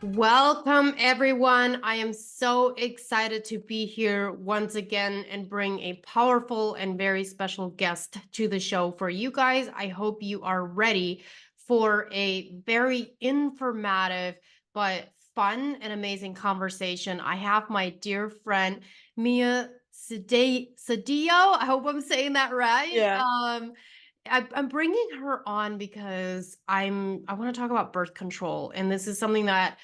Welcome, everyone. I am so excited to be here once again and bring a powerful and very special guest to the show for you guys. I hope you are ready for a very informative but fun and amazing conversation. I have my dear friend Mia Cedillo. I hope I'm saying that right. Yeah. I'm bringing her on because I want to talk about birth control, and this is something that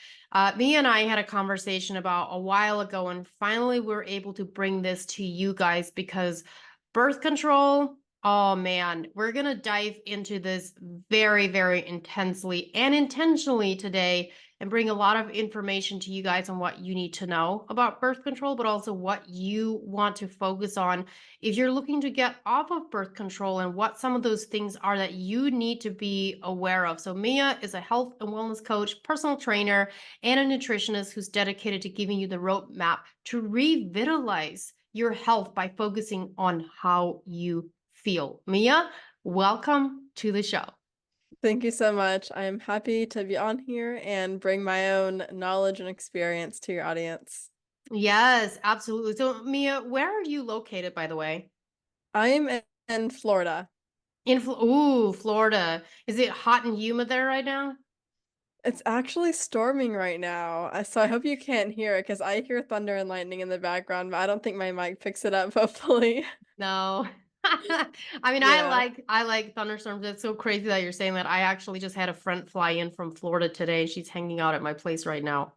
me and I had a conversation about a while ago, and finally we're able to bring this to you guys because birth control. Oh man, we're gonna dive into this very, very intensely and intentionally today and bring a lot of information to you guys on what you need to know about birth control, but also what you want to focus on if you're looking to get off of birth control and what some of those things are that you need to be aware of. So Mia is a health and wellness coach, personal trainer, and a nutritionist who's dedicated to giving you the roadmap to revitalize your health by focusing on how you feel. Mia, welcome to the show. Thank you so much. I am happy to be on here and bring my own knowledge and experience to your audience. Yes, absolutely. So Mia, where are you located, by the way? I am in Florida. Ooh, Florida. Is it hot and humid there right now? It's actually storming right now, so I hope you can't hear it because I hear thunder and lightning in the background, but I don't think my mic picks it up, hopefully. No. I mean, Yeah. I like thunderstorms. It's so crazy that you're saying that. I actually just had a friend fly in from Florida today. She's hanging out at my place right now.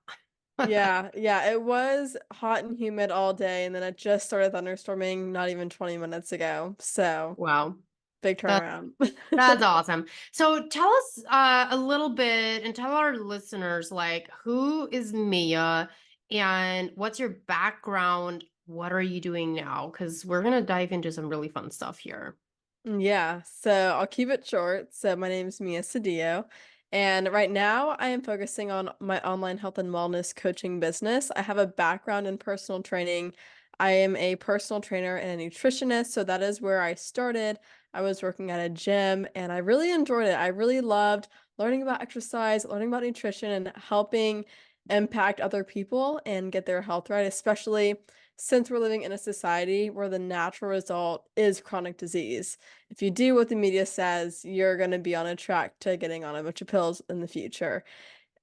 Yeah, it was hot and humid all day, and then it just started thunderstorming not even 20 minutes ago. So, Wow. big That turnaround. that's awesome. So tell us a little bit and tell our listeners like who is Mia and what's your background? What are you doing now? Because we're gonna dive into some really fun stuff here. Yeah, so I'll keep it short. So my name is Mia Cedillo, and right now I am focusing on my online health and wellness coaching business. I have a background in personal training. I am a personal trainer and a nutritionist, so that is where I started. I was working at a gym and I really enjoyed it. I really loved learning about exercise, learning about nutrition, and helping impact other people and get their health right, especially since we're living in a society where the natural result is chronic disease. If you do what the media says, you're going to be on a track to getting on a bunch of pills in the future.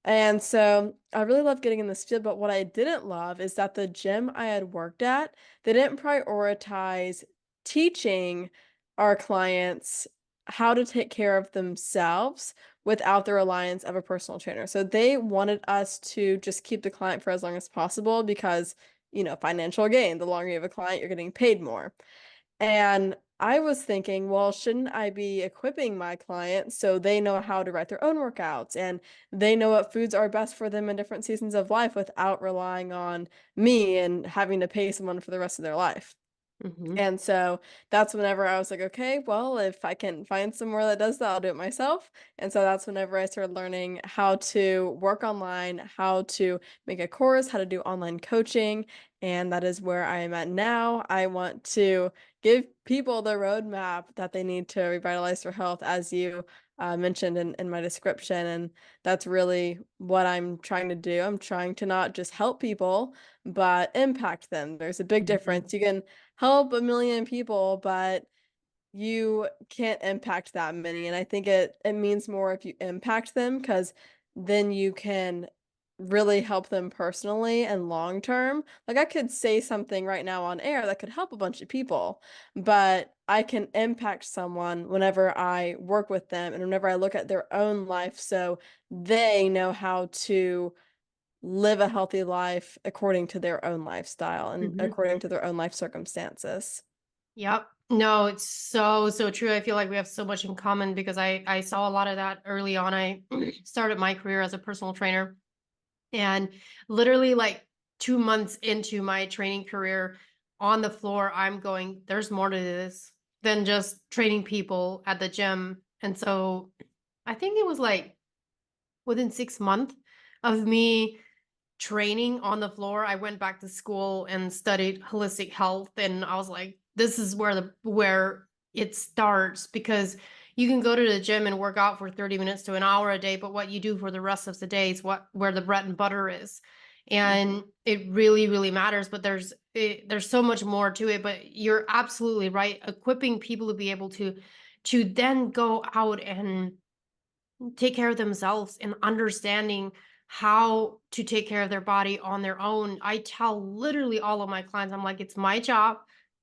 And so I really love getting in this field, but what I didn't love is that the gym I had worked at, they didn't prioritize teaching our clients how to take care of themselves without the reliance of a personal trainer. So they wanted us to just keep the client for as long as possible because, financial gain. The longer you have a client, you're getting paid more. And I was thinking, well, shouldn't I be equipping my clients so they know how to write their own workouts and they know what foods are best for them in different seasons of life without relying on me and having to pay someone for the rest of their life? Hmm. And so that's whenever I was like, okay, well, if I can find somewhere that does that, I'll do it myself. And so that's whenever I started learning how to work online, how to make a course, how to do online coaching. And that is where I am at now. I want to give people the roadmap that they need to revitalize their health, as you mentioned in my description. And that's really what I'm trying to do. I'm trying to not just help people, but impact them. There's a big Hmm. difference. You can help a million people, but you can't impact that many. And I think it means more if you impact them because then you can really help them personally and long term. Like I could say something right now on air that could help a bunch of people, but I can impact someone whenever I work with them and whenever I look at their own life so they know how to live a healthy life according to their own lifestyle and Hmm. according to their own life circumstances. Yep. No, it's so, so true. I feel like we have so much in common because I saw a lot of that early on. I started my career as a personal trainer and literally like 2 months into my training career on the floor, I'm going, there's more to this than just training people at the gym And so I think it was like within 6 months of me training on the floor, I went back to school and studied holistic health. And I was like, this is where it starts, because you can go to the gym and work out for 30 minutes to an hour a day, but what you do for the rest of the day is where the bread and butter is. Mhm. And it really, really matters. But there's so much more to it. But you're absolutely right. Equipping people to be able to then go out and take care of themselves and understanding how to take care of their body on their own. I tell literally all of my clients, I'm like, it's my job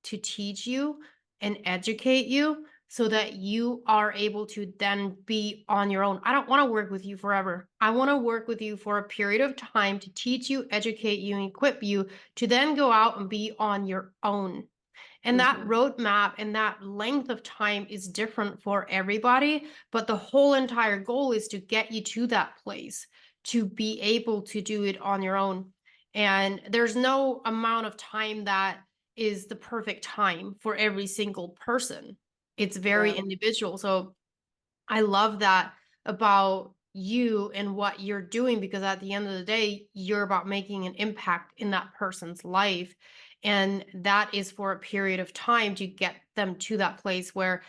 to teach you and educate you so that you are able to then be on your own. I don't want to work with you forever. I want to work with you for a period of time to teach you, educate you, and equip you to then go out and be on your own. And that Mhm. roadmap and that length of time is different for everybody. But the whole entire goal is to get you to that place to be able to do it on your own. And there's no amount of time that is the perfect time for every single person. It's very Yeah. individual. So I love that about you and what you're doing, because at the end of the day, you're about making an impact in that person's life. And that is for a period of time to get them to that place where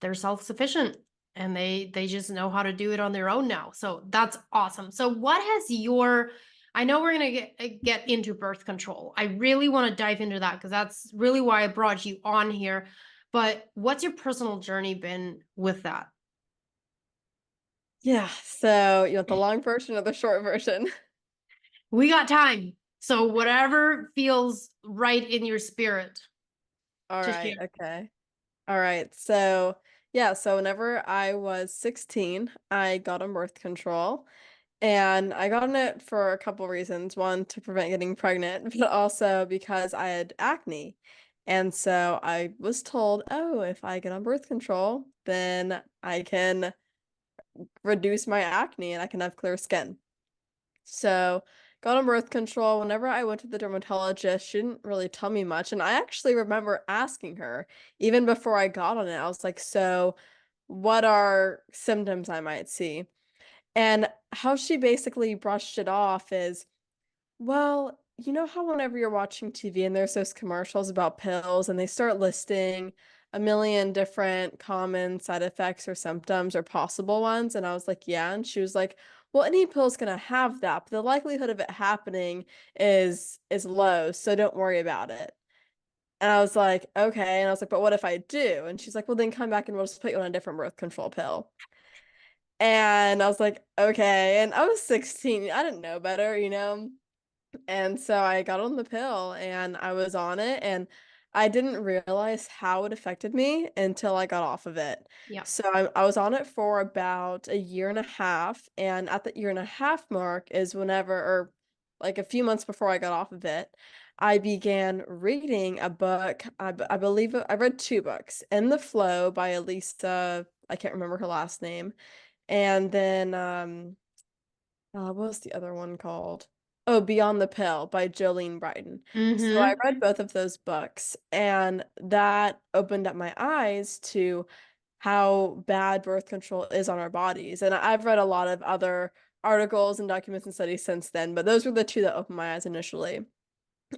they're self-sufficient and they just know how to do it on their own now. So that's awesome. So what has your I know we're going to get into birth control. I really want to dive into that because that's really why I brought you on here. But what's your personal journey been with that? Yeah. So you want the long version or the short version? We got time. So whatever feels right in your spirit All to share. right. Okay. All right. So, yeah. So, whenever I was 16, I got on birth control. And I got on it for a couple reasons. One, to prevent getting pregnant, but also because I had acne. And so I was told, oh, if I get on birth control, then I can reduce my acne and I can have clear skin. So, got on birth control. Whenever I went to the dermatologist, she didn't really tell me much. And I actually remember asking her, even before I got on it, I was like, so what are symptoms I might see? And how she basically brushed it off is, well, you know how whenever you're watching TV and there's those commercials about pills and they start listing a million different common side effects or symptoms or possible ones? And I was like, yeah. And she was like, well, any pill's gonna have that, but the likelihood of it happening is low, so don't worry about it. And I was like, okay. And I was like, but what if I do? And she's like, well, then come back and we'll just put you on a different birth control pill. And I was like, okay. And I was 16. I didn't know better, you know? And so I got on the pill and I was on it and I didn't realize how it affected me until I got off of it. Yeah. So I was on it for about a year and a half. And at the year and a half mark is whenever, or like a few months before I got off of it, I began reading a book. I believe I read two books, In the Flow by Elisa. I can't remember her last name. And then what was the other one called? Oh, Beyond the Pill by Jolene Brighten. So I Mm-hmm. read both of those books, and that opened up my eyes to how bad birth control is on our bodies. And I've read a lot of other articles and documents and studies since then, but those were the two that opened my eyes initially.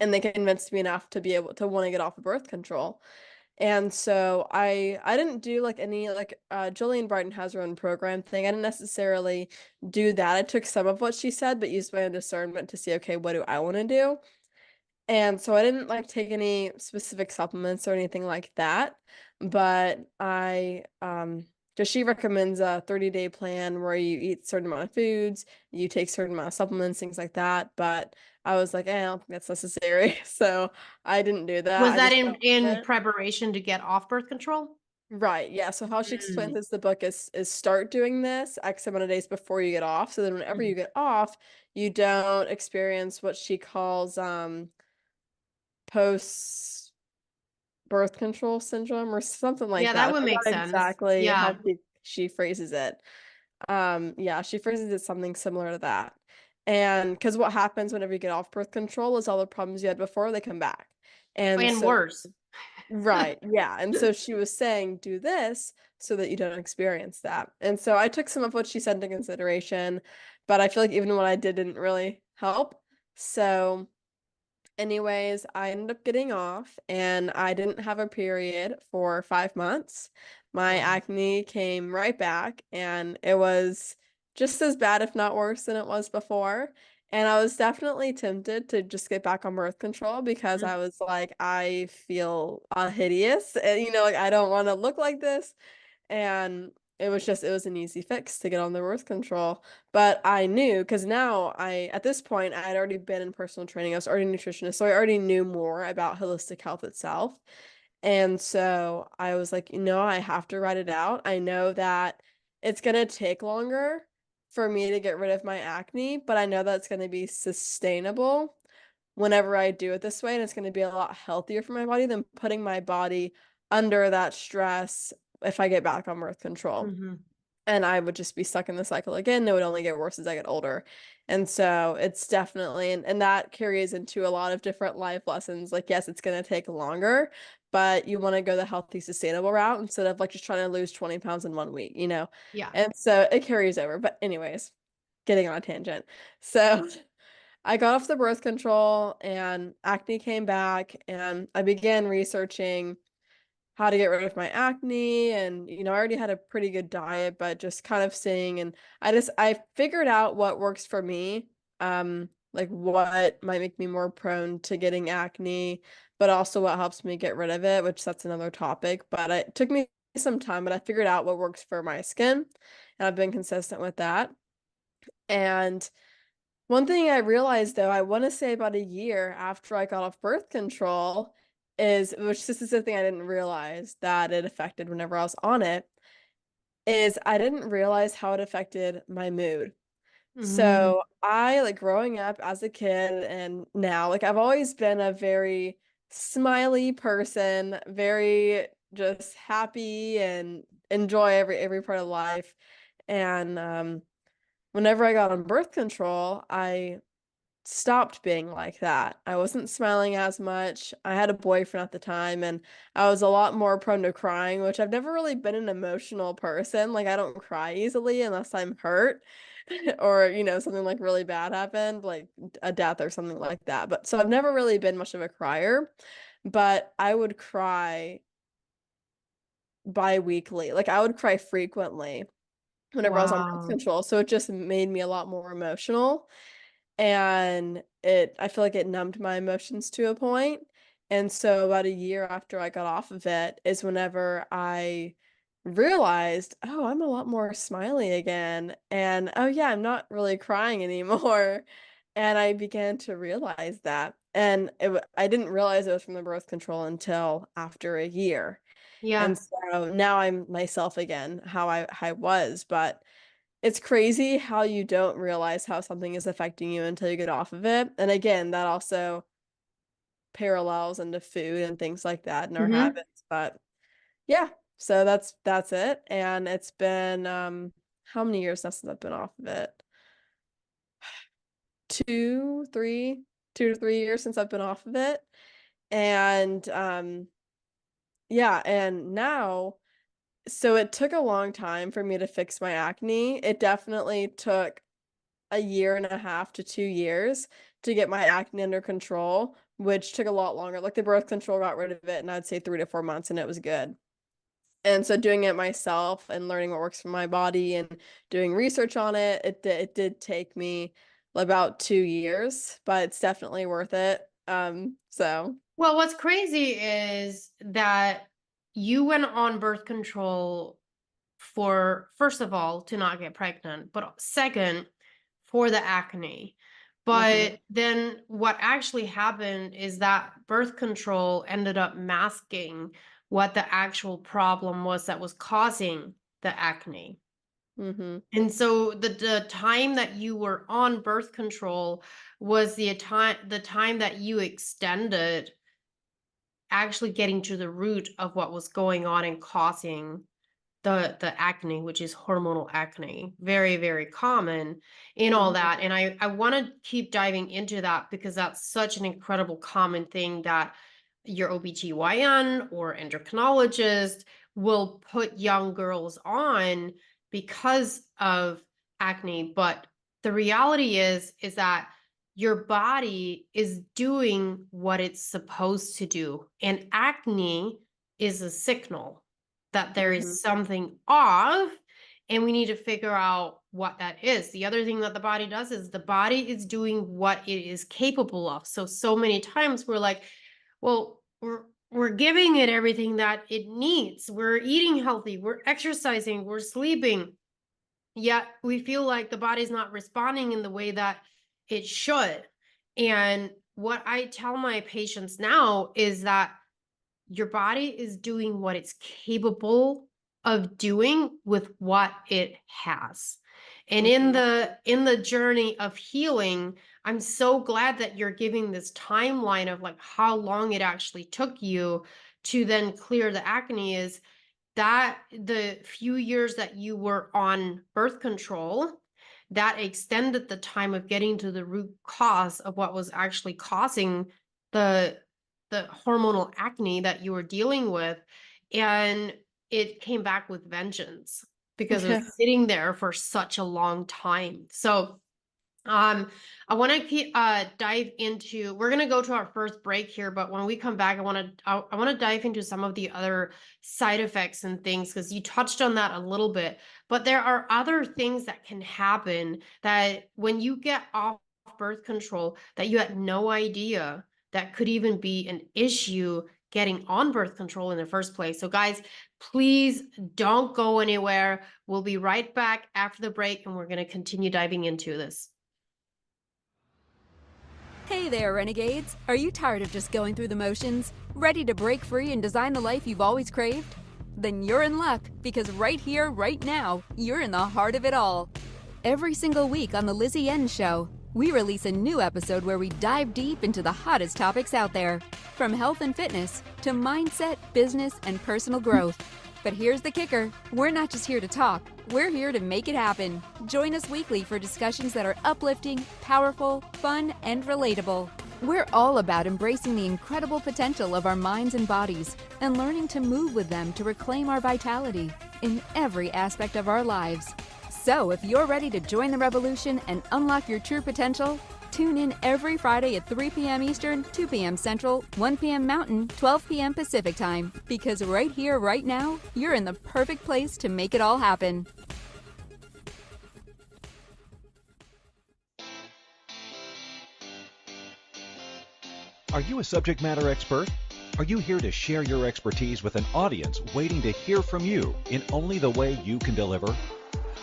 And they convinced me enough to be able to want to get off of birth control. And so I didn't do like any like Jillian Barton has her own program thing. I didn't necessarily do that. I took some of what she said, but used my own discernment to see, okay, what do I want to do? And so I didn't like take any specific supplements or anything like that. But I just she recommends a 30-day plan where you eat certain amount of foods, you take certain amount of supplements, things like that. But I was like, I don't think that's necessary. So I didn't do that. Was I that just in preparation to get off birth control? right, yeah, so how she explains Mm. this the book is start doing this X amount of days before you get off, so then whenever you Mhm. get off, you don't experience what she calls, post birth control syndrome or something like Yeah, that that. I would make forgot sense. exactly how Yeah. she phrases it. Yeah, she phrases it something similar to that. And because what happens whenever you get off birth control is all the problems you had before, they come back. And And so worse. Right. Yeah. And so she was saying, do this so that you don't experience that. And so I took some of what she said into consideration, but I feel like even what I did didn't really help. So, anyways, I ended up getting off and I didn't have a period for 5 months. My Wow. acne came right back and it was just as bad, if not worse, than it was before. And I was definitely tempted to just get back on birth control because Mhm. I was like, I feel hideous. And, like I don't want to look like this. And it was an easy fix to get on the birth control. But I knew because now at this point, I had already been in personal training. I was already a nutritionist, so I already knew more about holistic health itself. And so I was like, I have to write it out. I know that it's going to take longer for me to get rid of my acne, but I know that's going to be sustainable whenever I do it this way. And it's going to be a lot healthier for my body than putting my body under that stress if I get back on birth control. Mhm. And I would just be stuck in the cycle again. It would only get worse as I get older. And so it's definitely, and that carries into a lot of different life lessons. Like, yes, it's going to take longer, but you want to go the healthy, sustainable route instead of like just trying to lose 20 pounds in 1 week? Yeah. And so it carries over. But, anyways, getting on a tangent. So I got off the birth control and acne came back, and I began researching how to get rid of my acne. And I already had a pretty good diet, but just kind of seeing, and I figured out what works for me, like what might make me more prone to getting acne, but also what helps me get rid of it, which that's another topic. But it took me some time, but I figured out what works for my skin, and I've been consistent with that. And one thing I realized, though, I want to say about a year after I got off birth control, which this is the thing I didn't realize that it affected whenever I was on it, is I didn't realize how it affected my mood. Mhm. So I, like, growing up as a kid and now, like, I've always been a very smiley person, very just happy and enjoy every part of life. And whenever I got on birth control, I stopped being like that. I wasn't smiling as much. I had a boyfriend at the time, and I was a lot more prone to crying, which I've never really been an emotional person. Like, I don't cry easily unless I'm hurt or, something like really bad happened, like a death or something like that. But so I've never really been much of a crier, but I would cry bi-weekly. Like, I would cry frequently whenever I was on birth Wow. control. So it just made me a lot more emotional. And I feel like it numbed my emotions to a point. And so about a year after I got off of it is whenever I realized, oh, I'm a lot more smiley again. And oh yeah, I'm not really crying anymore. And I began to realize that. And I didn't realize it was from the birth control until after a year. And Yeah. so now I'm myself again, how I was. But it's crazy how you don't realize how something is affecting you until you get off of it. And again, that also parallels into food and things like that and our Mhm. habits. But yeah, so that's it. And it's been how many years now since I've been off of it? Two, three, 2 to 3 years since I've been off of it. And yeah, and now so it took a long time for me to fix my acne. It definitely took a year and a half to 2 years to get my acne under control, which took a lot longer. Like the birth control got rid of it, and I'd say 3 to 4 months, and it was good. And so doing it myself and learning what works for my body and doing research on it, it did take me about 2 years, but it's definitely worth it. So Well, what's crazy is that you went on birth control for, first of all, to not get pregnant, but second, for the acne. mhm, But then what actually happened is that birth control ended up masking what the actual problem was that was causing the acne. mhm, And so the time that you were on birth control was the time that you extended actually getting to the root of what was going on and causing the acne, which is hormonal acne, very very common in all mhm, that. And I want to keep diving into that because that's such an incredible common thing that your OBGYN or endocrinologist will put young girls on because of acne. But the reality is that your body is doing what it's supposed to do. And acne is a signal that there Mhm. is something off, and we need to figure out what that is. The other thing that the body does is the body is doing what it is capable of. So many times we're like, well, we're giving it everything that it needs. We're eating healthy, we're exercising, we're sleeping. Yet we feel like the body's not responding in the way that it should. And what I tell my patients now is that your body is doing what it's capable of doing with what it has. And in Mhm. the journey of healing, I'm so glad that you're giving this timeline of like how long it actually took you to then clear the acne. Is that the few years that you were on birth control that extended the time of getting to the root cause of what was actually causing the hormonal acne that you were dealing with, and it came back with vengeance because it Yeah. was sitting there for such a long time. So I want to dive into. We're going to go to our first break here, but when we come back, I want to dive into some of the other side effects and things because you touched on that a little bit. But there are other things that can happen that when you get off birth control that you had no idea that could even be an issue getting on birth control in the first place. So guys, please don't go anywhere. We'll be right back after the break and we're going to continue diving into this. Hey there, Renegades! Are you tired of just going through the motions? Ready to break free and design the life you've always craved? Then you're in luck, because right here, right now, you're in the heart of it all. Every single week on The Lizzie Show, we release a new episode where we dive deep into the hottest topics out there, from health and fitness to mindset, business, and personal growth. But here's the kicker. We're not just here to talk. We're here to make it happen. Join us weekly for discussions that are uplifting, powerful, fun, and relatable. We're all about embracing the incredible potential of our minds and bodies and learning to move with them to reclaim our vitality in every aspect of our lives. So if you're ready to join the revolution and unlock your true potential, tune in every Friday at 3 p.m. Eastern, 2 p.m. Central, 1 p.m. Mountain, 12 p.m. Pacific Time. Because right here, right now, you're in the perfect place to make it all happen. Are you a subject matter expert? Are you here to share your expertise with an audience waiting to hear from you in only the way you can deliver?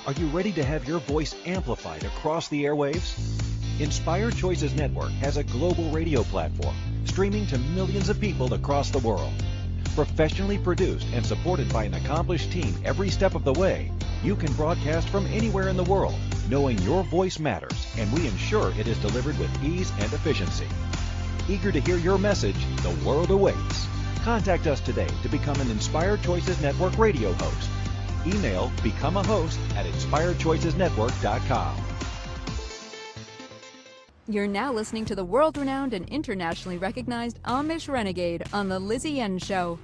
Are you ready to have your voice amplified across the airwaves? Inspired Choices Network has a global radio platform streaming to millions of people across the world. Professionally produced and supported by an accomplished team every step of the way, you can broadcast from anywhere in the world, knowing your voice matters, and we ensure it is delivered with ease and efficiency. Eager to hear your message, the world awaits. Contact us today to become an Inspired Choices Network radio host. Email becomeahost@inspiredchoicesnetwork.com. You're now listening to the world-renowned and internationally recognized Amish Renegade on The Lizzie Show.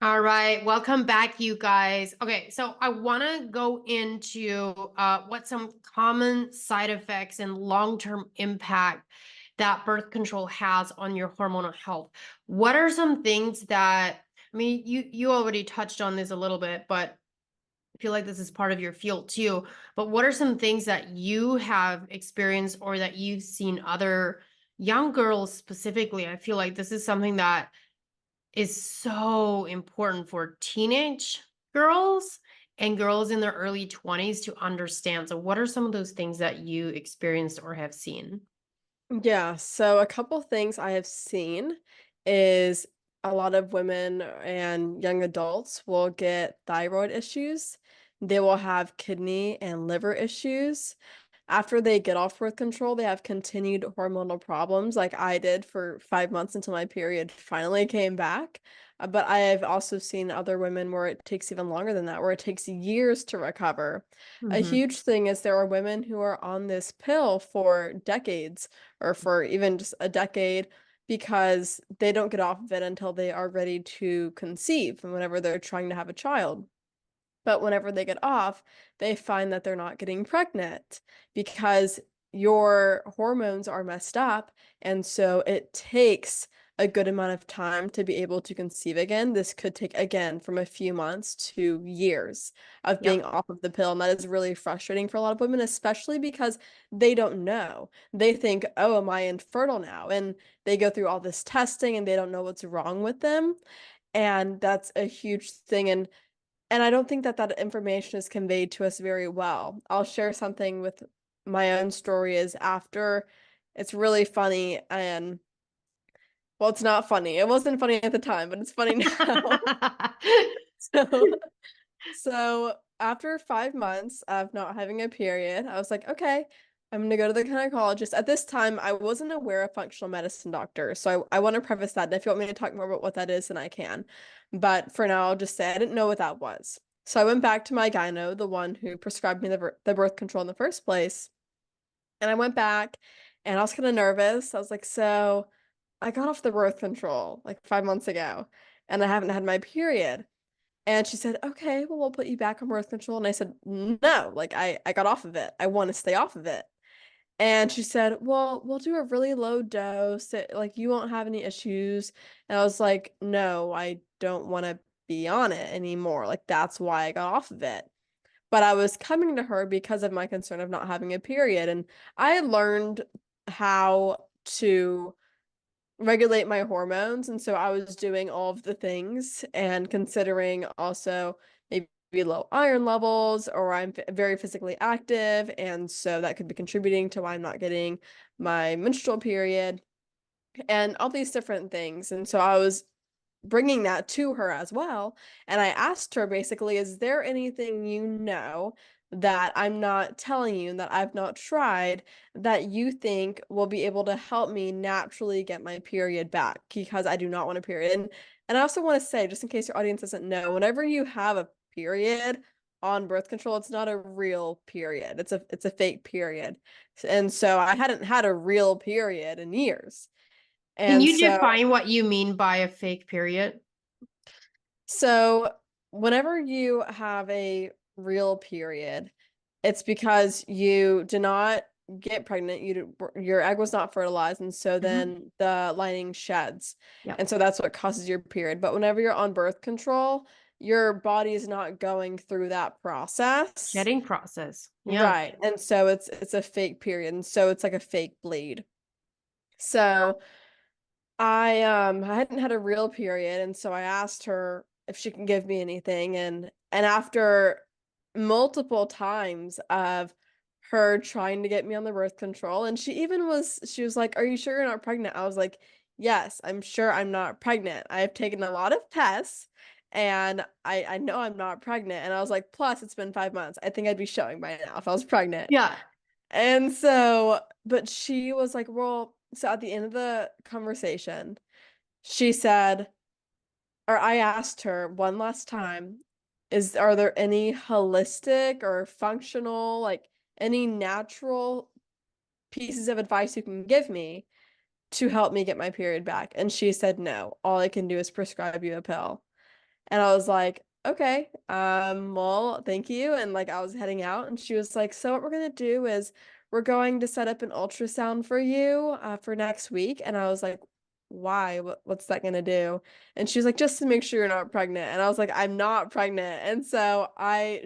All right, welcome back, you guys. Okay, so I want to go into what some common side effects and long-term impact that birth control has on your hormonal health. What are some things that, I mean, you already touched on this a little bit, but I feel like this is part of your field too. But what are some things that you have experienced or that you've seen other young girls specifically? I feel like this is something that is so important for teenage girls and girls in their early 20s to understand. So what are some of those things that you experienced or have seen? Yeah, so a couple things I have seen is a lot of women and young adults will get thyroid issues. They will have kidney and liver issues. After they get off birth control, they have continued hormonal problems like I did for 5 months until my period finally came back. But I have also seen other women where it takes even longer than that, where it takes years to recover. A Mhm. huge thing is there are women who are on this pill for decades or for even just a decade because they don't get off of it until they are ready to conceive and whenever they're trying to have a child. But whenever they get off, they find that they're not getting pregnant because your hormones are messed up. And so it takes a good amount of time to be able to conceive again. This could take, again, from a few months to years of being off of the pill. And that is really frustrating for a lot of women, especially because they don't know. They think, oh, am I infertile now? And they go through all this testing and they don't know what's wrong with them. And that's a huge thing. And I don't think that that information is conveyed to us very well. I'll share something with my own story is after it's really funny and well, it's not funny. It wasn't funny at the time, but it's funny now. So, so after 5 months of not having a period, I was like, okay, I'm gonna go to the gynecologist. At this time, I wasn't aware of functional medicine doctors. So I want to preface that. And if you want me to talk more about what that is, then I can. But for now, I'll just say I didn't know what that was. So I went back to my gyno, the one who prescribed me the birth control in the first place. And I went back and I was kind of nervous. I was like, so I got off the birth control like 5 months ago and I haven't had my period. And she said, okay, well, we'll put you back on birth control. And I said, no, like I got off of it. I want to stay off of it. And she said, well, we'll do a really low dose. Like you won't have any issues. And I was like, no, I don't want to be on it anymore. Like that's why I got off of it. But I was coming to her because of my concern of not having a period. And I had learned how to regulate my hormones. And so I was doing all of the things and considering also maybe low iron levels or I'm very physically active. And so that could be contributing to why I'm not getting my menstrual period and all these different things. And so I was bringing that to her as well. And I asked her basically, is there anything you know that I'm not telling you that I've not tried that you think will be able to help me naturally get my period back because I do not want a period. And I also want to say, just in case your audience doesn't know, whenever you have a period on birth control, it's not a real period. It's a fake period. And so I hadn't had a real period in years. Can And you so define what you mean by a fake period? So whenever you have a real period, it's because you did not get pregnant, your egg was not fertilized, and so then the lining sheds. Yep. And so that's what causes your period. But whenever you're on birth control, your body is not going through that process. Shedding process. Yeah. Right. And so it's a fake period. And so it's like a fake bleed. So I hadn't had a real period, and so I asked her if she can give me anything, and after multiple times of her trying to get me on the birth control, and she was like, "Are you sure you're not pregnant?" I was like, "Yes, I'm sure I'm not pregnant. I have taken a lot of tests, and I know I'm not pregnant." And I was like, "Plus, it's been 5 months. I think I'd be showing by now if I was pregnant." Yeah. And so, but she was like, well, so at the end of the conversation, she said, or I asked her one last time, are there any holistic or functional, like any natural pieces of advice you can give me to help me get my period back? And she said, no, all I can do is prescribe you a pill. And I was like, okay, well, thank you. And like I was heading out and she was like, so what we're gonna do is we're going to set up an ultrasound for you for next week. And I was like, why? What's that gonna do? And she was like, just to make sure you're not pregnant. And I was like, I'm not pregnant. And so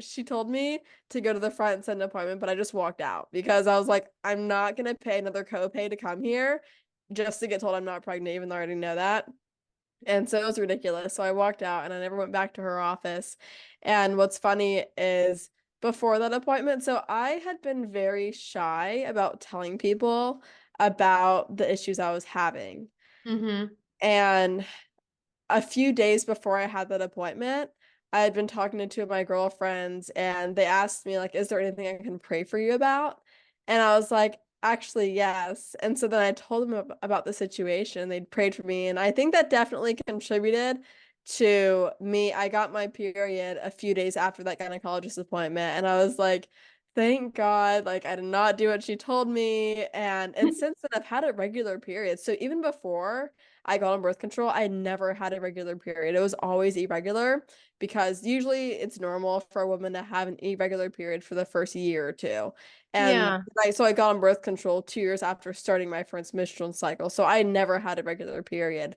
she told me to go to the front and set an appointment, but I just walked out because I was like, I'm not gonna pay another copay to come here just to get told I'm not pregnant, even though I already know that. And so it was ridiculous. So I walked out and I never went back to her office. And what's funny is before that appointment, so I had been very shy about telling people about the issues I was having. And a few days before I had that appointment, I had been talking to two of my girlfriends and they asked me, like, is there anything I can pray for you about? And I was like, actually, yes. And so then I told them about the situation. They'd prayed for me. And I think that definitely contributed to me. I got my period a few days after that gynecologist appointment. And I was like Thank God, like I did not do what she told me, and since then I've had a regular period. So even before I got on birth control, I never had a regular period. It was always irregular because usually it's normal for a woman to have an irregular period for the first year or two. And Yeah. I got on birth control 2 years after starting my first menstrual cycle. So I never had a regular period.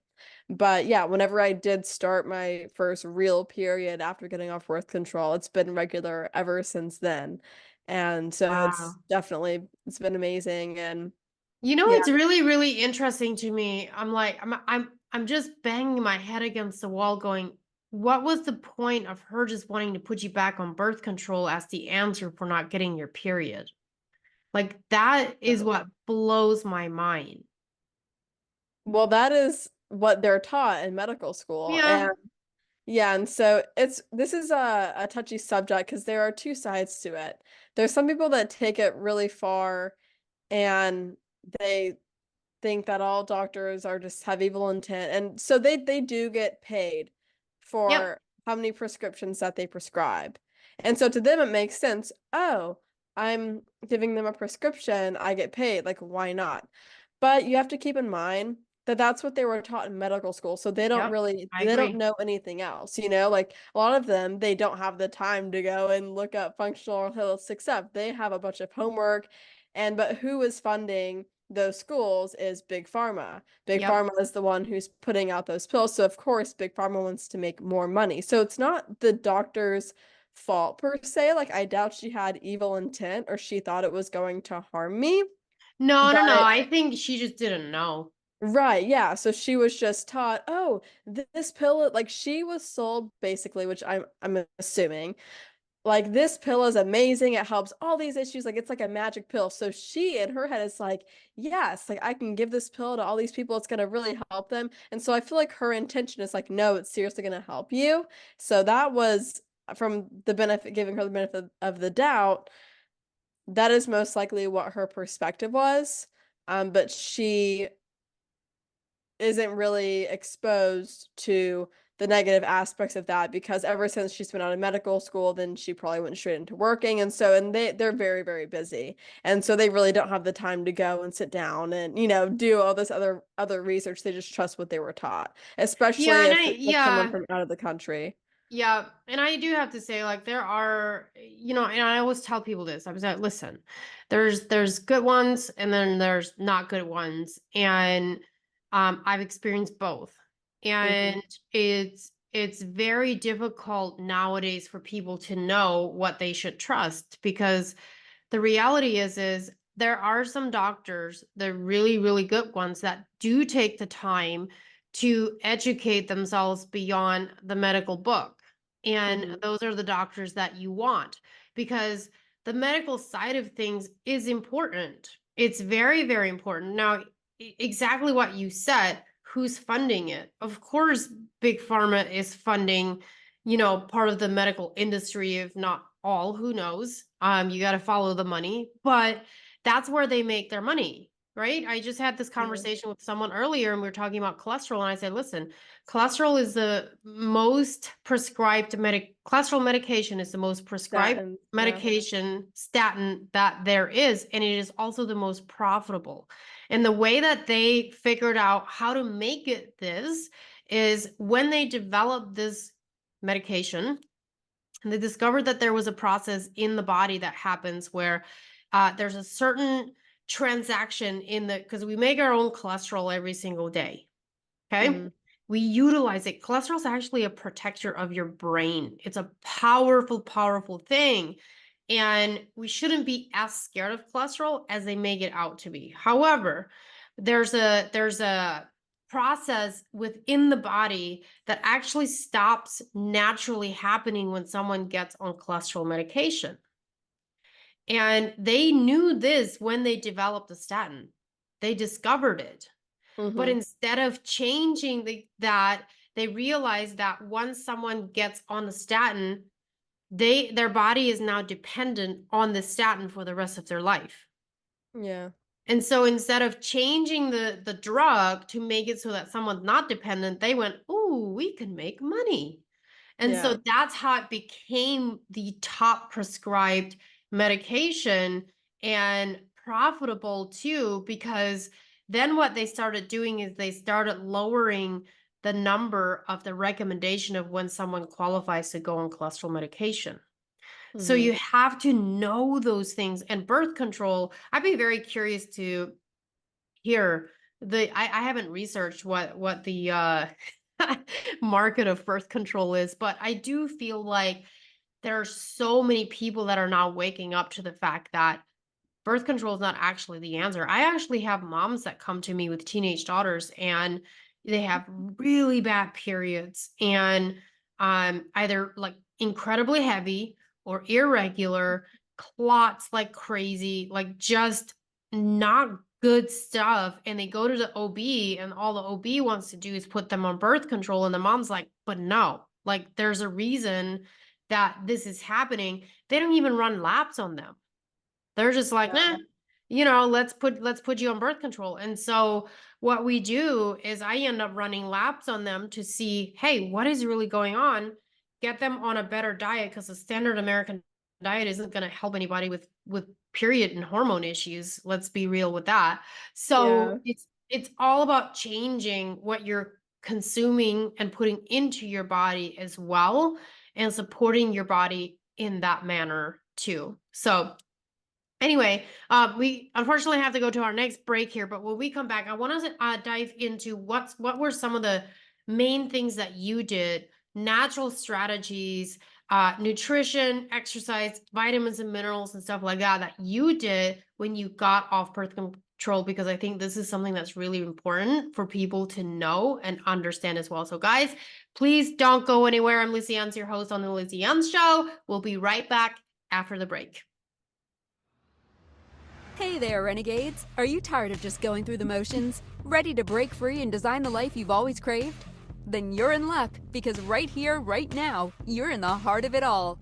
But yeah, whenever I did start my first real period after getting off birth control, it's been regular ever since then. And so Wow. it's been amazing. And You know, yeah, it's really, really interesting to me. I'm like, I'm just banging my head against the wall going, what was the point of her just wanting to put you back on birth control as the answer for not getting your period? Like that is what blows my mind. well, that is what they're taught in medical school. Yeah. And yeah, and so this is a touchy subject because there are two sides to it. There's some people that take it really far and they think that all doctors are just have evil intent. And so they do get paid Yep. for how many prescriptions that they prescribe. And so to them it makes sense. Oh, I'm giving them a prescription, I get paid. Like, why not? But you have to keep in mind that that's what they were taught in medical school. So Yep. I they don't agree. know anything else, you know? Like a lot of them, they don't have the time to go and look up functional or holistic stuff. They have a bunch of homework but who is funding those schools is Big Pharma. Big Yep. Pharma is the one who's putting out those pills. So of course, Big Pharma wants to make more money. So it's not the doctor's fault per se. Like I doubt she had evil intent or she thought it was going to harm me. No, no, no. But I think she just didn't know. right, yeah. So she was just taught, oh, this pill, like she was sold basically, which I'm assuming like this pill is amazing. It helps all these issues. Like it's like a magic pill. So she in her head is like, yes, like I can give this pill to all these people. It's gonna really help them. And so I feel like her intention is like, no, it's seriously gonna help you. So that was from the benefit, giving her the benefit of the doubt. That is most likely what her perspective was. But she isn't really exposed to the negative aspects of that because ever since she's been out of medical school, then she probably went straight into working. And so, and they're very, very busy. And so they really don't have the time to go and sit down and, do all this other research. They just trust what they were taught, Yeah, especially and if it's like someone yeah. from out of the country. Yeah, and I do have to say, like, there are, and I always tell people this. I was like, listen, there's good ones and then there's not good ones. And I've experienced both. Hmm. And it's very difficult nowadays for people to know what they should trust because the reality is there are some doctors, the really, really good ones that do take the time to educate themselves beyond the medical book. And Hmm. those are the doctors that you want because the medical side of things is important. It's very, very important. Now, exactly what you said, who's funding it? Of course, Big Pharma is funding, part of the medical industry, if not all, who knows? You got to follow the money, but that's where they make their money, right? I just had this Yeah. conversation with someone earlier and we were talking about cholesterol. And I said, listen, cholesterol is the most prescribed cholesterol medication is the most prescribed Statins. Yeah. medication statin that there is. And it is also the most profitable. And the way that they figured out how to make it this is when they developed this medication, and they discovered that there was a process in the body that happens where there's a certain transaction because we make our own cholesterol every single day. Okay. Hmm. We utilize it. Cholesterol is actually a protector of your brain. It's a powerful, powerful thing. And we shouldn't be as scared of cholesterol as they make it out to be. However, there's a process within the body that actually stops naturally happening when someone gets on cholesterol medication. And they knew this when they developed the statin. They discovered it. But Hmm. instead of changing that, they realized that once someone gets on the statin, their body is now dependent on the statin for the rest of their life. Yeah. And so instead of changing the drug to make it so that someone's not dependent, they went, "Ooh, we can make money." And so Yeah. that's how it became the top prescribed medication and profitable too, because then what they started doing is they started lowering the number of the recommendation of when someone qualifies to go on cholesterol medication. So Mhm. you have to know those things. And birth control, I'd be very curious to hear I haven't researched what the market of birth control is, but I do feel like there are so many people that are now waking up to the fact that birth control is not actually the answer. I actually have moms that come to me with teenage daughters and they have really bad periods and either like incredibly heavy or irregular, clots like crazy, like just not good stuff. And they go to the OB and all the OB wants to do is put them on birth control. And the mom's like, but no, like there's a reason that this is happening. They don't even run labs on them. They're just like, Yeah. "Nah, let's put you on birth control." And so what we do is I end up running laps on them to see, hey, what is really going on? Get them on a better diet because the standard American diet isn't going to help anybody with period and hormone issues. Let's be real with that. Yeah. So it's all about changing what you're consuming and putting into your body as well and supporting your body in that manner too. So anyway, we unfortunately have to go to our next break here, but when we come back, I want to dive into what were some of the main things that you did, natural strategies, nutrition, exercise, vitamins and minerals and stuff like that you did when you got off birth control, because I think this is something that's really important for people to know and understand as well. So guys, please don't go anywhere. I'm Lizzie Youngs, your host on the Lizzie Youngs Show. We'll be right back after the break. Hey there, renegades! Are you tired of just going through the motions? Ready to break free and design the life you've always craved? Then you're in luck, because right here, right now, you're in the heart of it all.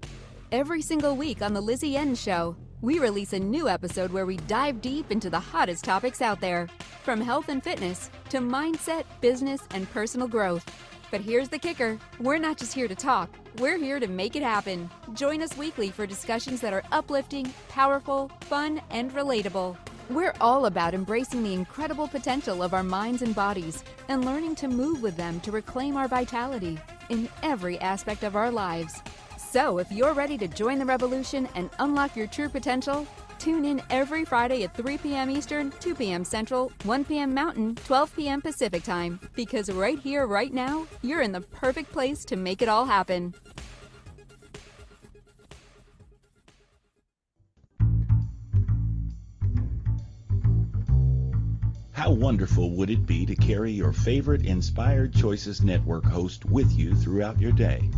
Every single week on The Lizzie N Show, we release a new episode where we dive deep into the hottest topics out there, from health and fitness to mindset, business, and personal growth. But here's the kicker. We're not just here to talk. We're here to make it happen. Join us weekly for discussions that are uplifting, powerful, fun, and relatable. We're all about embracing the incredible potential of our minds and bodies and learning to move with them to reclaim our vitality in every aspect of our lives. So if you're ready to join the revolution and unlock your true potential, tune in every Friday at 3 p.m. Eastern, 2 p.m. Central, 1 p.m. Mountain, 12 p.m. Pacific Time. Because right here, right now, you're in the perfect place to make it all happen. How wonderful would it be to carry your favorite Inspired Choices Network host with you throughout your day?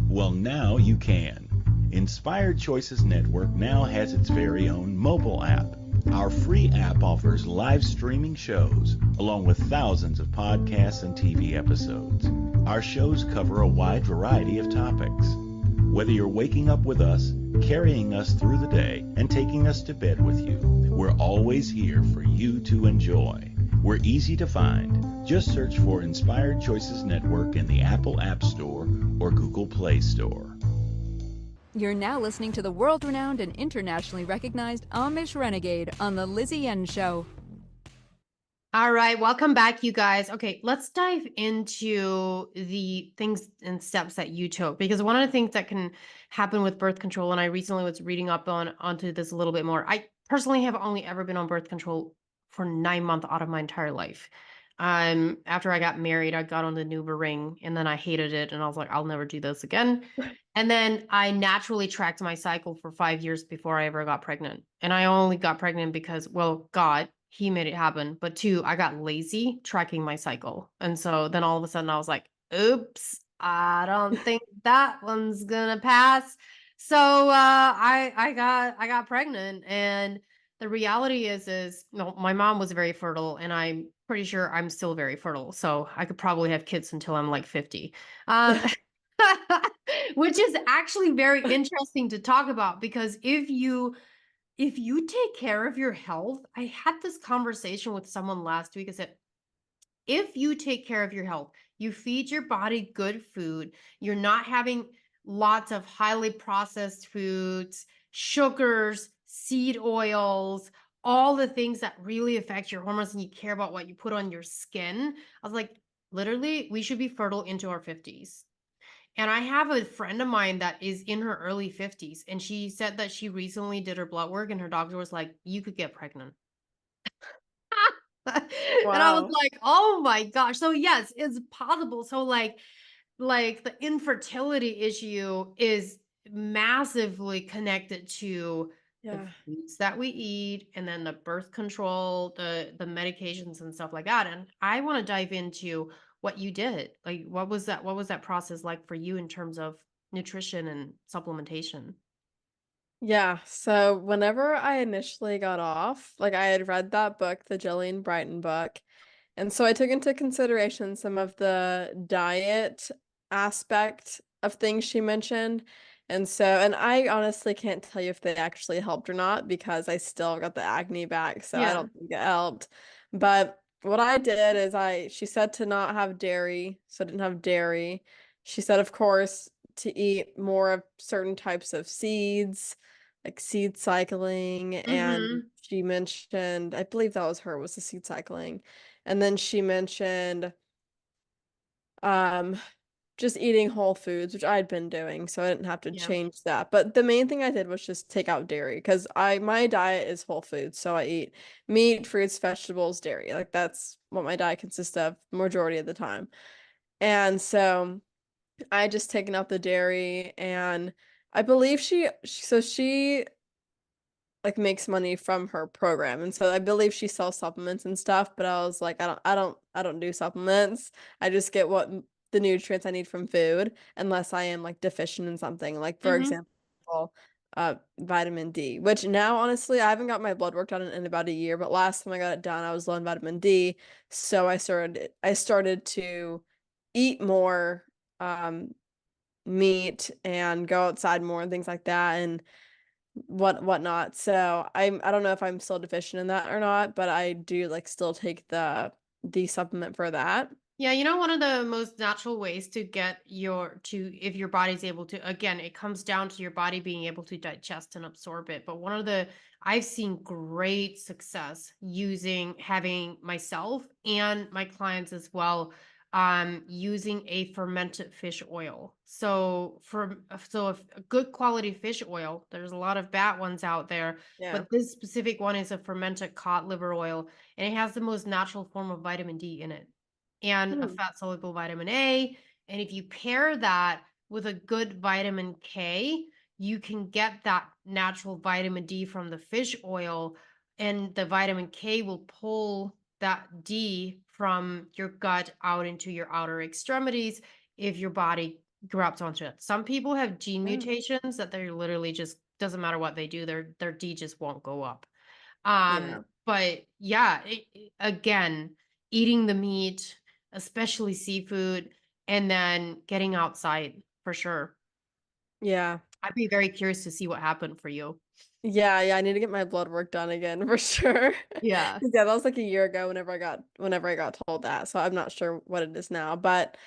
Well, now you can. Inspired Choices Network now has its very own mobile app. Our free app offers live streaming shows, along with thousands of podcasts and TV episodes. Our shows cover a wide variety of topics. Whether you're waking up with us, carrying us through the day, and taking us to bed with you, we're always here for you to enjoy. We're easy to find. Just search for Inspired Choices Network in the Apple App Store or Google Play Store. You're now listening to the world-renowned and internationally recognized Amish Renegade on The Lizzie N Show. All right, welcome back, you guys. Okay, let's dive into the things and steps that you took, because one of the things that can happen with birth control, and I recently was reading up onto this a little bit more. I personally have only ever been on birth control for 9 months out of my entire life. After I got married, I got on the NuvaRing, and then I hated it, and I was like, I'll never do this again. And then I naturally tracked my cycle for 5 years before I ever got pregnant. And I only got pregnant because, well, God, he made it happen. But two, I got lazy tracking my cycle. And so then all of a sudden I was like, oops, I don't think that one's gonna pass. So I got pregnant. And the reality is no, my mom was very fertile, and I'm pretty sure I'm still very fertile. So I could probably have kids until I'm like 50. Which is actually very interesting to talk about, because if you take care of your health, I had this conversation with someone last week. I said, if you take care of your health, you feed your body good food, you're not having lots of highly processed foods, sugars, seed oils, all the things that really affect your hormones and you care about what you put on your skin. I was like, literally, we should be fertile into our 50s. And I have a friend of mine that is in her early 50s, and she said that she recently did her blood work, and her doctor was like, you could get pregnant. And I was Wow. like, oh my gosh. So yes, it's possible. So like the infertility issue is massively connected to the Yeah. foods that we eat and then the birth control, the medications and stuff like that. And I want to dive into what you did. Like what was that process like for you in terms of nutrition and supplementation? Yeah, so whenever I initially got off, like I had read that book, the Jillian Brighton book, and so I took into consideration some of the diet aspect of things she mentioned. And I honestly can't tell you if they actually helped or not because I still got the acne back, so I Yeah. don't think it helped. But what I did is she said to not have dairy, so I didn't have dairy. She said, of course, to eat more of certain types of seeds, like seed cycling, and Mm-hmm. she mentioned, I believe that was her, was the seed cycling. And then she mentioned um just eating whole foods, which I'd been doing, so I didn't have to Yeah. change that. But the main thing I did was just take out dairy because my diet is whole foods. So I eat meat, fruits, vegetables, dairy. Like that's what my diet consists of majority of the time. And so I just taken out the dairy, and I believe she like makes money from her program. And so I believe she sells supplements and stuff, but I was like, I don't do supplements. I just get the nutrients I need from food unless I am like deficient in something. Like for Mm-hmm. example, vitamin D, which now honestly I haven't got my blood work done in about a year, but last time I got it done, I was low in vitamin D. So I started to eat more um meat and go outside more and things like that. And whatnot. So I don't know if I'm still deficient in that or not, but I do like still take the supplement for that. Yeah, you know, one of the most natural ways to get if your body's able to, again, it comes down to your body being able to digest and absorb it. But I've seen great success having myself and my clients as well, using a fermented fish oil. So a good quality fish oil, there's a lot of bad ones out there, Yeah. but this specific one is a fermented cod liver oil, and it has the most natural form of vitamin D in it and a Hmm. fat soluble vitamin A. And if you pair that with a good vitamin K, you can get that natural vitamin D from the fish oil, and the vitamin K will pull that D from your gut out into your outer extremities if your body grabs onto it. Some people have gene Yeah. mutations that they're literally just doesn't matter what they do, their D just won't go up. Yeah. But yeah, again, eating the meat, especially seafood, and then getting outside for sure. Yeah. I'd be very curious to see what happened for you. Yeah, I need to get my blood work done again for sure. Yeah. Yeah, that was like a year ago whenever I got told that. So I'm not sure what it is now, but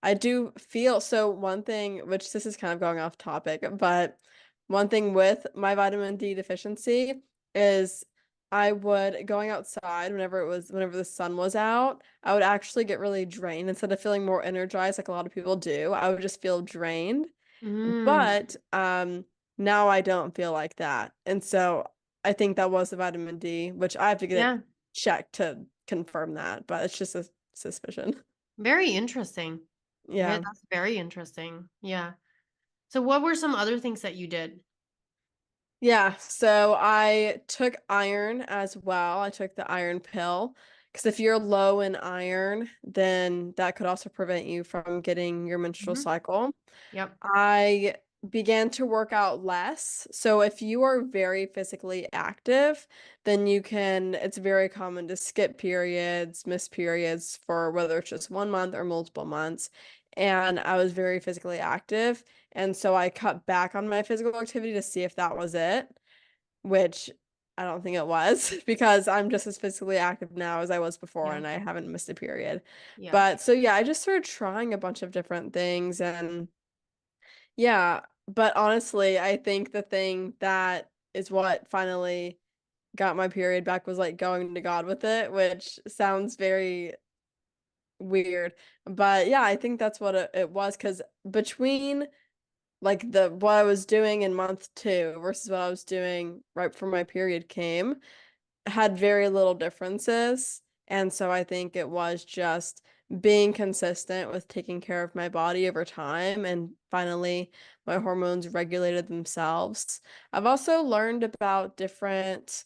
I do feel so one thing, which this is kind of going off topic, but one thing with my vitamin D deficiency is I would going outside whenever the sun was out, I would actually get really drained instead of feeling more energized like a lot of people do. I would just feel drained. Mm, But now I don't feel like that. And so I think that was the vitamin D, which I have to get yeah. it checked to confirm that, but it's just a suspicion. Very interesting. Yeah. That's very interesting. Yeah. So what were some other things that you did? Yeah, so I took iron as well. I took the iron pill because if you're low in iron, then that could also prevent you from getting your menstrual Mhm. cycle. Yep. I began to work out less. So if you are very physically active, then it's very common to skip periods, miss periods for whether it's just 1 month or multiple months. And I was very physically active. And so I cut back on my physical activity to see if that was it, which I don't think it was because I'm just as physically active now as I was before Yeah. and I haven't missed a period. Yeah. But so yeah, I just started trying a bunch of different things and yeah, But honestly, I think the thing that is what finally got my period back was like going to God with it, which sounds very weird. But yeah, I think that's what it was, because between like the what I was doing in month 2 versus what I was doing right before my period came had very little differences. And so I think it was just being consistent with taking care of my body over time, and finally my hormones regulated themselves. I've also learned about different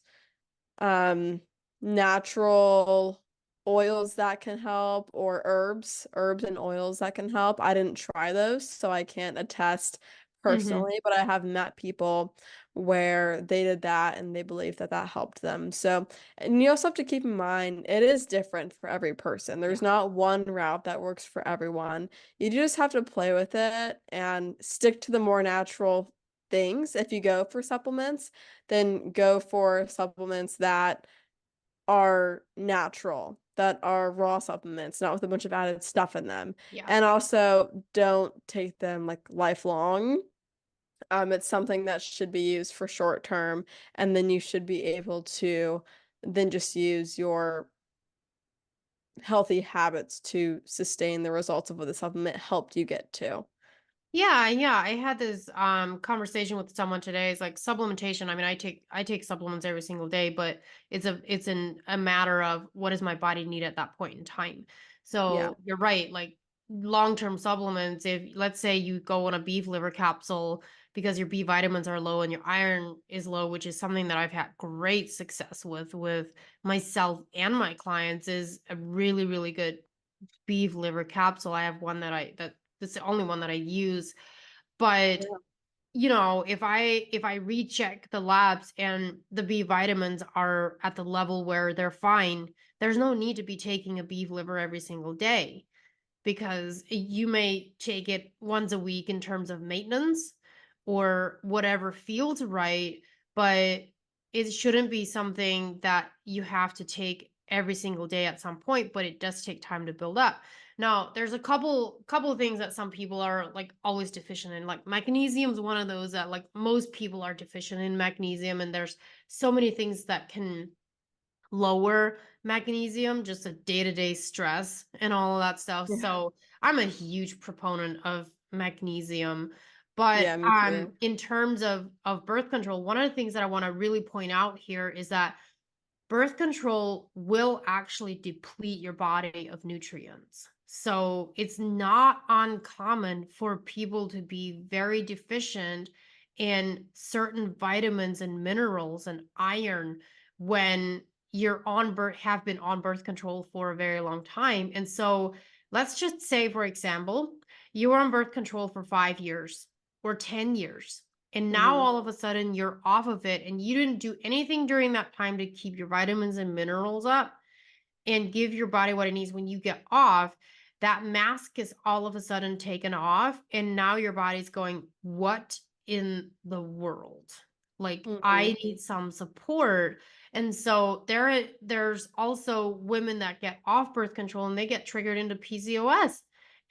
um natural oils that can help, or herbs and oils that can help. I didn't try those, so I can't attest Hmm. personally, but I have met people where they did that and they believe that that helped them. So, and you also have to keep in mind it is different for every person. Yeah. There's not one route that works for everyone. You just have to play with it and stick to the more natural things. If you go for supplements, then go for supplements that are natural, that are raw supplements, not with a bunch of added stuff in them. Yeah. And also don't take them like lifelong. It's something that should be used for short term, and then you should be able to then just use your healthy habits to sustain the results of what the supplement helped you get to. Yeah, yeah. I had this conversation with someone today. It's like supplementation. I mean, I take supplements every single day, but it's a matter of what does my body need at that point in time. Yeah. So you're right, like long-term supplements, if let's say you go on a beef liver capsule because your B vitamins are low and your iron is low, which is something that I've had great success with myself and my clients, is a really, really good beef liver capsule. I have one that's the only one that I use. But Yeah. if I recheck the labs and the B vitamins are at the level where they're fine, there's no need to be taking a beef liver every single day, because you may take it once a week in terms of maintenance or whatever feels right, but it shouldn't be something that you have to take every single day at some point, but it does take time to build up. Now, there's a couple of things that some people are like always deficient in. Like magnesium is one of those that like most people are deficient in magnesium, and there's so many things that can lower magnesium, just a day-to-day stress and all of that stuff. Yeah. So I'm a huge proponent of magnesium. But Yeah, me too. in terms of birth control, one of the things that I want to really point out here is that birth control will actually deplete your body of nutrients. So it's not uncommon for people to be very deficient in certain vitamins and minerals and iron when you're on birth have been on birth control for a very long time. And so let's just say, for example, you were on birth control for 5 years or 10 years. And now Hmm. all of a sudden you're off of it and you didn't do anything during that time to keep your vitamins and minerals up and give your body what it needs. When you get off, that mask is all of a sudden taken off. And now your body's going, what in the world? Like, Hmm. I need some support. And so there's also women that get off birth control and they get triggered into PCOS.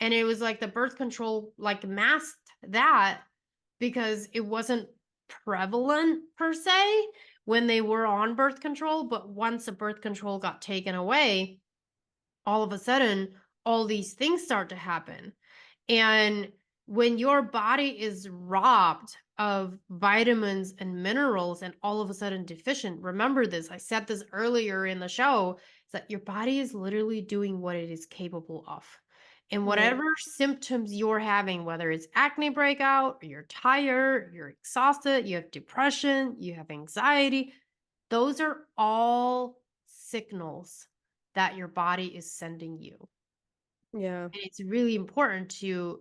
And it was like the birth control like masked that, because it wasn't prevalent per se when they were on birth control. But once the birth control got taken away, all of a sudden, all these things start to happen. And when your body is robbed of vitamins and minerals and all of a sudden deficient, remember this, I said this earlier in the show, is that your body is literally doing what it is capable of. And Yeah. whatever symptoms you're having, whether it's acne breakout, or you're tired, you're exhausted, you have depression, you have anxiety, those are all signals that your body is sending you. Yeah. And it's really important to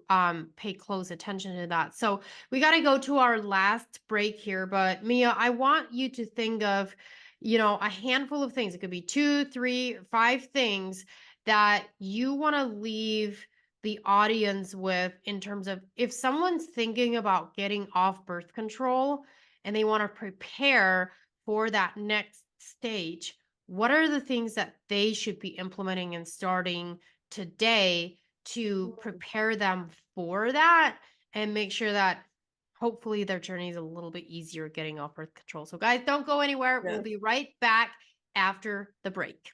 pay close attention to that. So we got to go to our last break here, but Mia, I want you to think of, a handful of things. It could be 2, 3, 5 things that you want to leave the audience with, in terms of if someone's thinking about getting off birth control and they want to prepare for that next stage. What are the things that they should be implementing and starting today to prepare them for that and make sure that hopefully their journey is a little bit easier getting off birth control. So guys, don't go anywhere. We'll Yes. be right back after the break.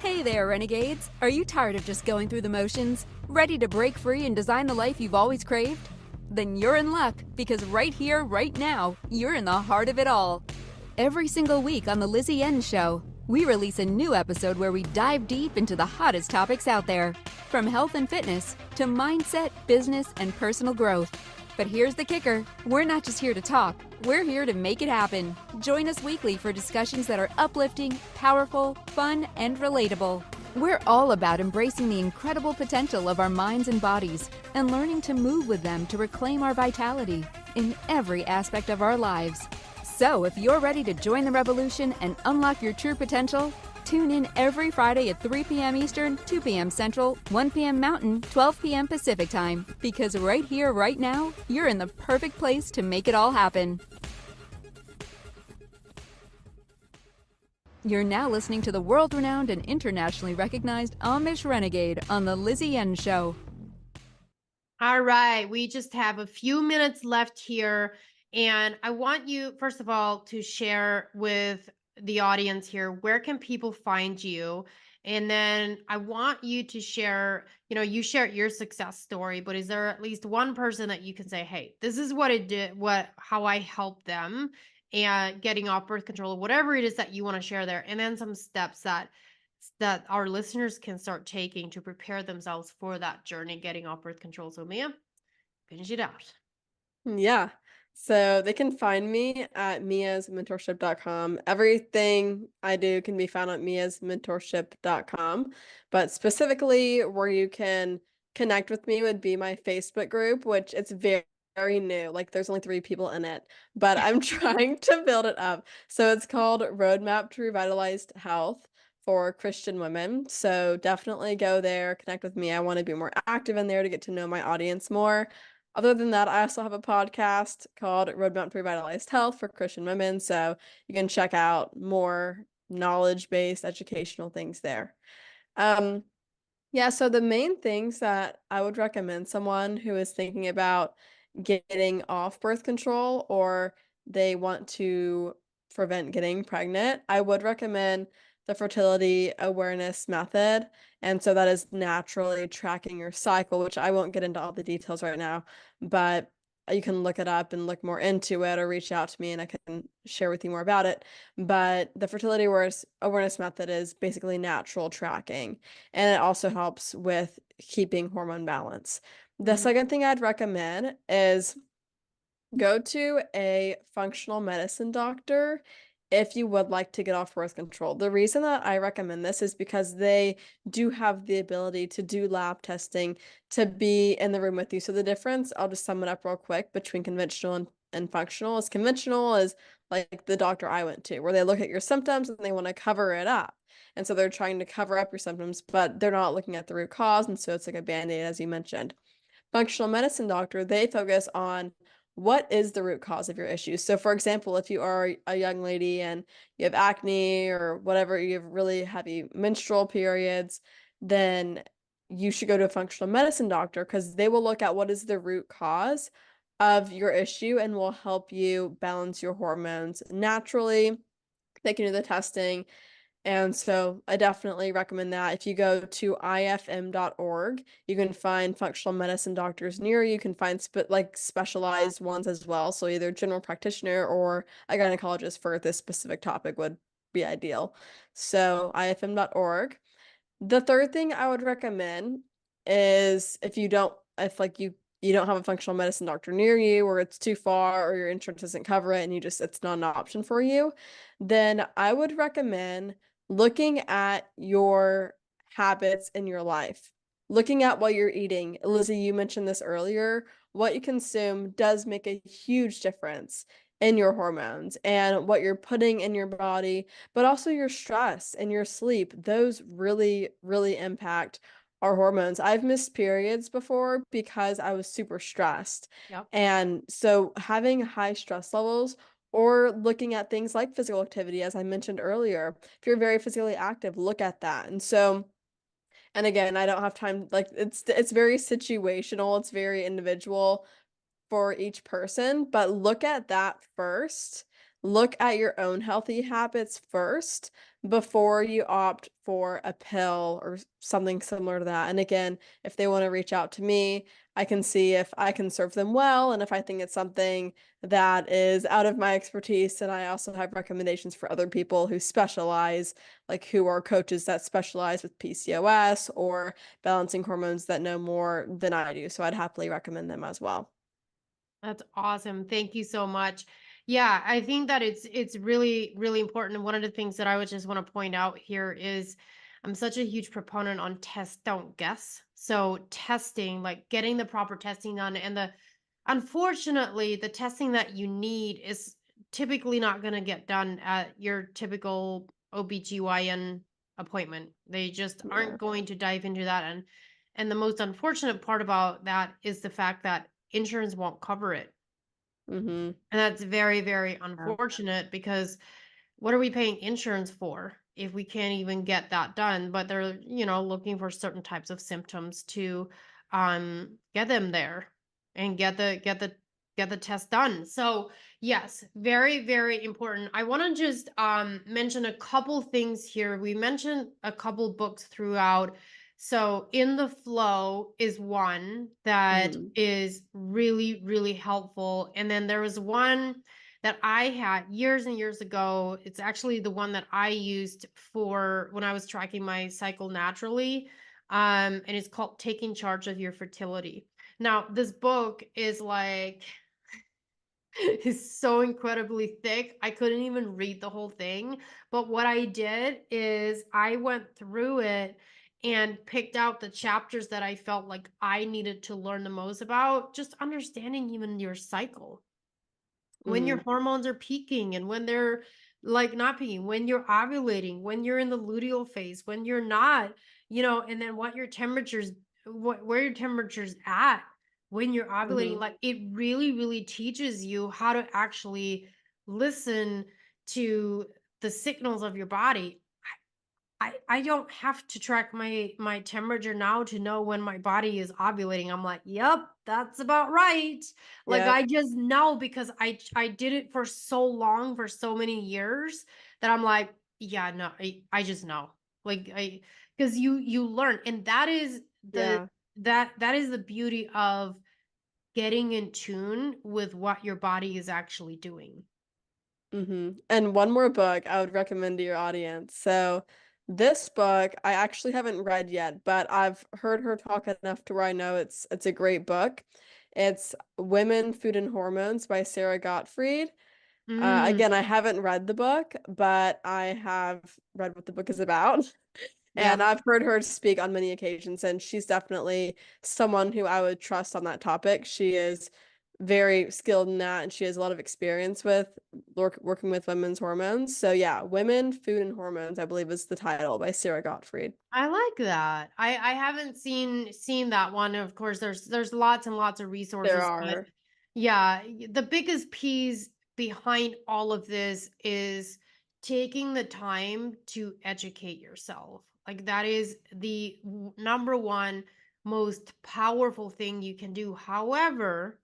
Hey there, renegades! Are you tired of just going through the motions? Ready to break free and design the life you've always craved? Then you're in luck, because right here, right now, you're in the heart of it all. Every single week on the Lizzie Show, we release a new episode where we dive deep into the hottest topics out there, from health and fitness to mindset, business, and personal growth. But here's the kicker: we're not just here to talk, we're here to make it happen. Join us weekly for discussions that are uplifting, powerful, fun, and relatable. We're all about embracing the incredible potential of our minds and bodies and learning to move with them to reclaim our vitality in every aspect of our lives. So if you're ready to join the revolution and unlock your true potential, tune in every Friday at 3 p.m. Eastern, 2 p.m. Central, 1 p.m. Mountain, 12 p.m. Pacific Time. Because right here, right now, you're in the perfect place to make it all happen. You're now listening to the world-renowned and internationally recognized Amish Renegade on the Lizzie Show. All right, we just have a few minutes left here. And I want you, first of all, to share with the audience here, where can people find you? And then I want you to share, you shared your success story, but is there at least one person that you can say, hey, this is what it did, how I helped them and getting off birth control, whatever it is that you want to share there. And then some steps that our listeners can start taking to prepare themselves for that journey, getting off birth control. So Mia, finish it out. Yeah. So they can find me at miasmentorship.com. Everything I do can be found at miasmentorship.com. But specifically where you can connect with me would be my Facebook group, which it's very new. Like there's only 3 people in it, but I'm trying to build it up. So it's called Roadmap to Revitalized Health for Christian women. So definitely go there, connect with me. I want to be more active in there to get to know my audience more. Other than that, I also have a podcast called Roadmap to Revitalized Health for Christian Women. So you can check out more knowledge-based educational things there. Yeah, so the main things that I would recommend someone who is thinking about getting off birth control or they want to prevent getting pregnant, I would recommend the fertility awareness method. And so that is naturally tracking your cycle, which I won't get into all the details right now, but you can look it up and look more into it or reach out to me and I can share with you more about it. But the fertility awareness method is basically natural tracking, and it also helps with keeping hormone balance. The second thing I'd recommend is go to a functional medicine doctor if you would like to get off birth control. The reason that I recommend this is because they do have the ability to do lab testing, to be in the room with you. So the difference, I'll just sum it up real quick, between conventional and functional is conventional is like the doctor I went to, where they look at your symptoms and they want to cover it up. And so they're trying to cover up your symptoms, but they're not looking at the root cause. And so it's like a Band-Aid, as you mentioned. Functional medicine doctor, they focus on what is the root cause of your issues. So for example, if you are a young lady and you have acne or whatever, you have really heavy menstrual periods, then you should go to a functional medicine doctor because they will look at what is the root cause of your issue and will help you balance your hormones naturally. They can do the testing. And so I definitely recommend that. If you go to ifm.org, you can find functional medicine doctors near you. You can find specialized ones as well. So either general practitioner or a gynecologist for this specific topic would be ideal. So ifm.org. The third thing I would recommend is if you don't have a functional medicine doctor near you, or it's too far, or your insurance doesn't cover it and it's not an option for you, then I would recommend looking at your habits in your life, looking at what you're eating. Lizzie, you mentioned this earlier. What you consume does make a huge difference in your hormones and what you're putting in your body, but also your stress and your sleep. Those really, really impact our hormones. I've missed periods before because I was super stressed. Yep. And so having high stress levels or looking at things like physical activity, as I mentioned earlier, if you're very physically active, look at that. And so And again, I don't have time, like it's very situational, it's very individual for each person, but look at that first. Look at your own healthy habits first before you opt for a pill or something similar to that. And again, if they want to reach out to me, I can see if I can serve them well and if I think it's something that is out of my expertise. And I also have recommendations for other people who specialize, like who are coaches that specialize with PCOS or balancing hormones that know more than I do. So I'd happily recommend them as well. That's awesome. Thank you so much. Yeah, I think that it's really, really important. And one of the things that I would just want to point out here is I'm such a huge proponent on test, don't guess. So testing, like getting the proper testing done, and the unfortunately, the testing that you need is typically not going to get done at your typical OBGYN appointment. They just Yeah. aren't going to dive into that. And the most unfortunate part about that is the fact that insurance won't cover it. Mm-hmm. And that's very, very Yeah. unfortunate because what are we paying insurance for if we can't even get that done? But they're, looking for certain types of symptoms to get them there and get the test done. So yes, very, very important. I want to just mention a couple things here. We mentioned a couple books throughout. So In the Flow is one that Mm-hmm. is really, really helpful. And then there was one that I had years and years ago. It's actually the one that I used for when I was tracking my cycle naturally. And it's called Taking Charge of Your Fertility. Now, this book is like is so incredibly thick. I couldn't even read the whole thing. But what I did is I went through it and picked out the chapters that I felt like I needed to learn the most about, just understanding even your cycle. When your Mm-hmm. hormones are peaking and when they're like not peaking, when you're ovulating, when you're in the luteal phase, when you're not, and then what your temperatures, where your temperature's at when you're ovulating. Mm-hmm. Like it really, really teaches you how to actually listen to the signals of your body. I don't have to track my temperature now to know when my body is ovulating. I'm like, yep, that's about right. Like Yep. I just know because I did it for so long, for so many years that I'm like, yeah, no, I just know. Like because you learn, and that is the Yeah. that is the beauty of getting in tune with what your body is actually doing. Mm-hmm. And one more book I would recommend to your audience. So this book I actually haven't read yet, but I've heard her talk enough to where I know it's a great book. It's Women, Food, and Hormones by Sarah Gottfried. Mm, Again, I haven't read the book, but I have read what the book is about. yeah. And I've heard her speak on many occasions, and she's definitely someone who I would trust on that topic. She is very skilled in that, and she has a lot of experience with working with women's hormones. So yeah, Women, Food, and Hormones, I believe is the title by Sarah Gottfried. I like that. I haven't seen that one. Of course, there's lots and lots of There resources, but are. yeah, the biggest piece behind all of this is taking the time to educate yourself. Like that is the number one most powerful thing you can do. However,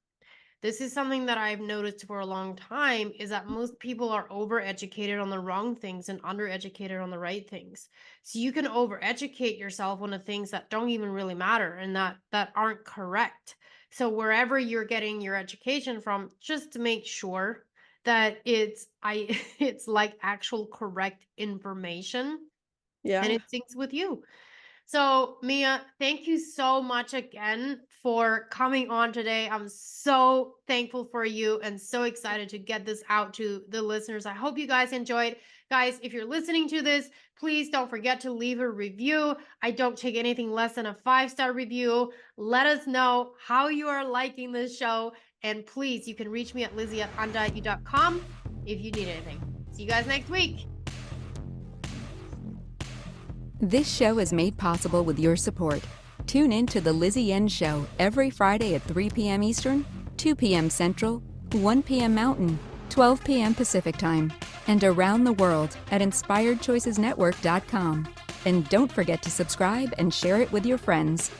this is something that I've noticed for a long time is that most people are overeducated on the wrong things and undereducated on the right things. So you can overeducate yourself on the things that don't even really matter and that aren't correct. So wherever you're getting your education from, just to make sure that it's like actual correct information and Yeah. it syncs with you. So, Mia, thank you so much again for coming on today. I'm so thankful for you and so excited to get this out to the listeners. I hope you guys enjoyed. Guys, if you're listening to this, please don't forget to leave a review. I don't take anything less than a 5-star review. Let us know how you are liking this show. And please, you can reach me at lizzie@undiety.com if you need anything. See you guys next week. This show is made possible with your support. Tune in to The Lizzie N Show every Friday at 3 p.m. Eastern, 2 p.m. Central, 1 p.m. Mountain, 12 p.m. Pacific Time, and around the world at InspiredChoicesNetwork.com. And don't forget to subscribe and share it with your friends.